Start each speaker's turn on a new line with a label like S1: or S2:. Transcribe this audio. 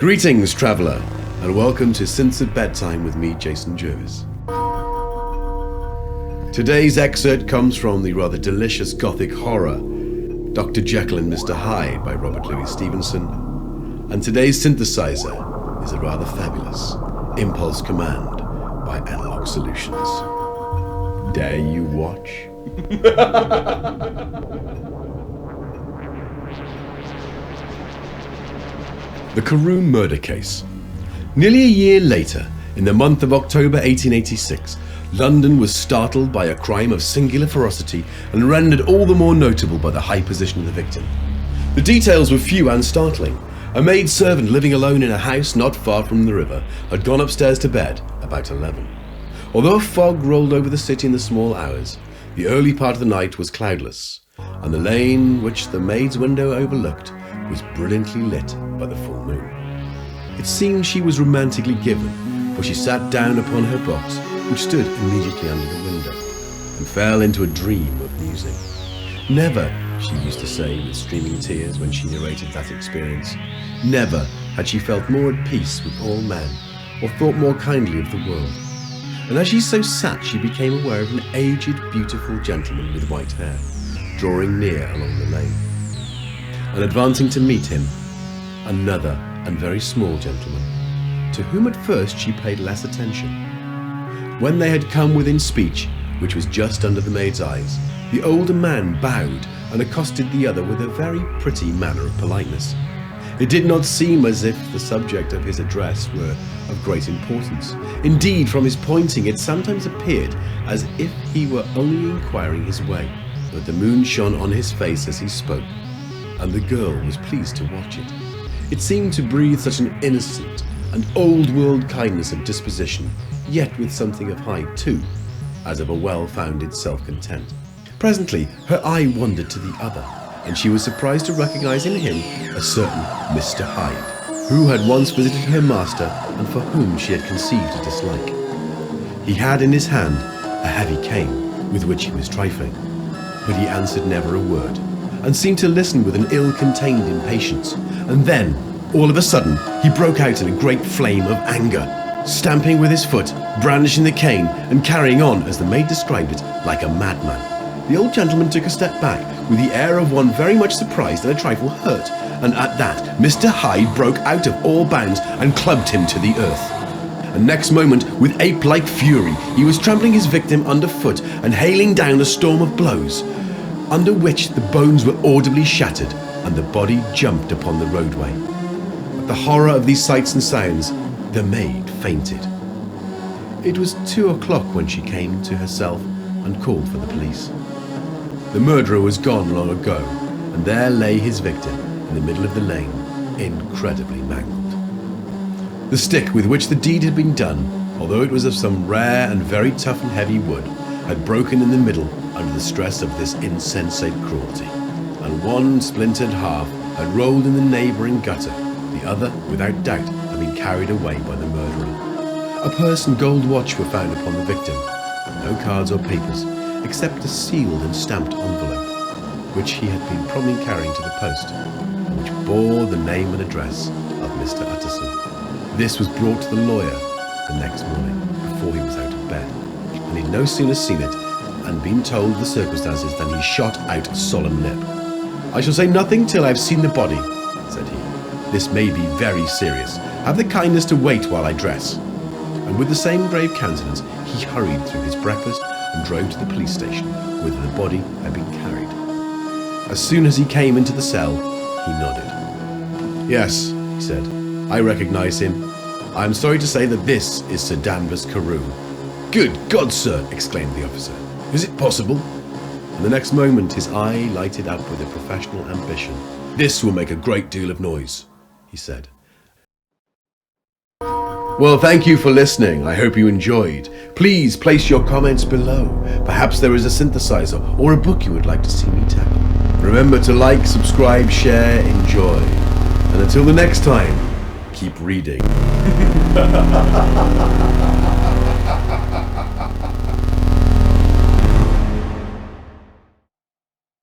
S1: Greetings, traveller, and welcome to Synths at Bedtime with me, GetJervis. Today's excerpt comes from the rather delicious gothic horror, Dr. Jekyll and Mr. Hyde by Robert Louis Stevenson, and today's synthesizer is a rather fabulous Impulse Command by Analog Solutions. Dare you watch? The Carew murder case. Nearly a year later, in the month of October 1886, London was startled by a crime of singular ferocity and rendered all the more notable by the high position of the victim. The details were few and startling. A maid-servant living alone in a house not far from the river had gone upstairs to bed about 11. Although a fog rolled over the city in the small hours, the early part of the night was cloudless, and the lane which the maid's window overlooked was brilliantly lit by the full moon. It seemed she was romantically given, for she sat down upon her box, which stood immediately under the window, and fell into a dream of musing. Never, she used to say with streaming tears when she narrated that experience, never had she felt more at peace with all men, or thought more kindly of the world. And as she so sat, she became aware of an aged, beautiful gentleman with white hair, drawing near along the lane. And advancing to meet him, another and very small gentleman, to whom at first she paid less attention. When they had come within speech, which was just under the maid's eyes, the older man bowed and accosted the other with a very pretty manner of politeness. It did not seem as if the subject of his address were of great importance. Indeed, from his pointing, it sometimes appeared as if he were only inquiring his way. But the moon shone on his face as he spoke, and the girl was pleased to watch it. It seemed to breathe such an innocent and old-world kindness of disposition, yet with something of Hyde too, as of a well-founded self-content. Presently, her eye wandered to the other, and she was surprised to recognize in him a certain Mr. Hyde, who had once visited her master and for whom she had conceived a dislike. He had in his hand a heavy cane with which he was trifling, but he answered never a word, and seemed to listen with an ill-contained impatience. And then, all of a sudden, he broke out in a great flame of anger, stamping with his foot, brandishing the cane, and carrying on, as the maid described it, like a madman. The old gentleman took a step back, with the air of one very much surprised and a trifle hurt, and at that Mr. Hyde broke out of all bounds and clubbed him to the earth. And next moment, with ape-like fury, he was trampling his victim underfoot and hailing down a storm of blows, under which the bones were audibly shattered, and the body jumped upon the roadway. At the horror of these sights and sounds, the maid fainted. It was 2 o'clock when she came to herself and called for the police. The murderer was gone long ago, and there lay his victim in the middle of the lane, incredibly mangled. The stick with which the deed had been done, although it was of some rare and very tough and heavy wood, had broken in the middle under the stress of this insensate cruelty, and one splintered half had rolled in the neighbouring gutter, the other, without doubt, had been carried away by the murderer. A purse and gold watch were found upon the victim, no cards or papers, except a sealed and stamped envelope, which he had been probably carrying to the post, and which bore the name and address of Mr. Utterson. This was brought to the lawyer the next morning, before he was out of bed, and he'd no sooner seen it and been told the circumstances than he shot out a solemn lip. "I shall say nothing till I have seen the body," said he. "This may be very serious. Have the kindness to wait while I dress." And with the same grave countenance, he hurried through his breakfast and drove to the police station, whither the body had been carried. As soon as he came into the cell, he nodded. "Yes," he said, "I recognize him. I am sorry to say that this is Sir Danvers Carew." "Good God, sir!" exclaimed the officer. "Is it possible?" And the next moment his eye lighted up with a professional ambition. "This will make a great deal of noise," he said. Well, thank you for listening. I hope you enjoyed. Please place your comments below. Perhaps there is a synthesizer or a book you would like to see me tackle. Remember to like, subscribe, share, enjoy. And until the next time, keep reading.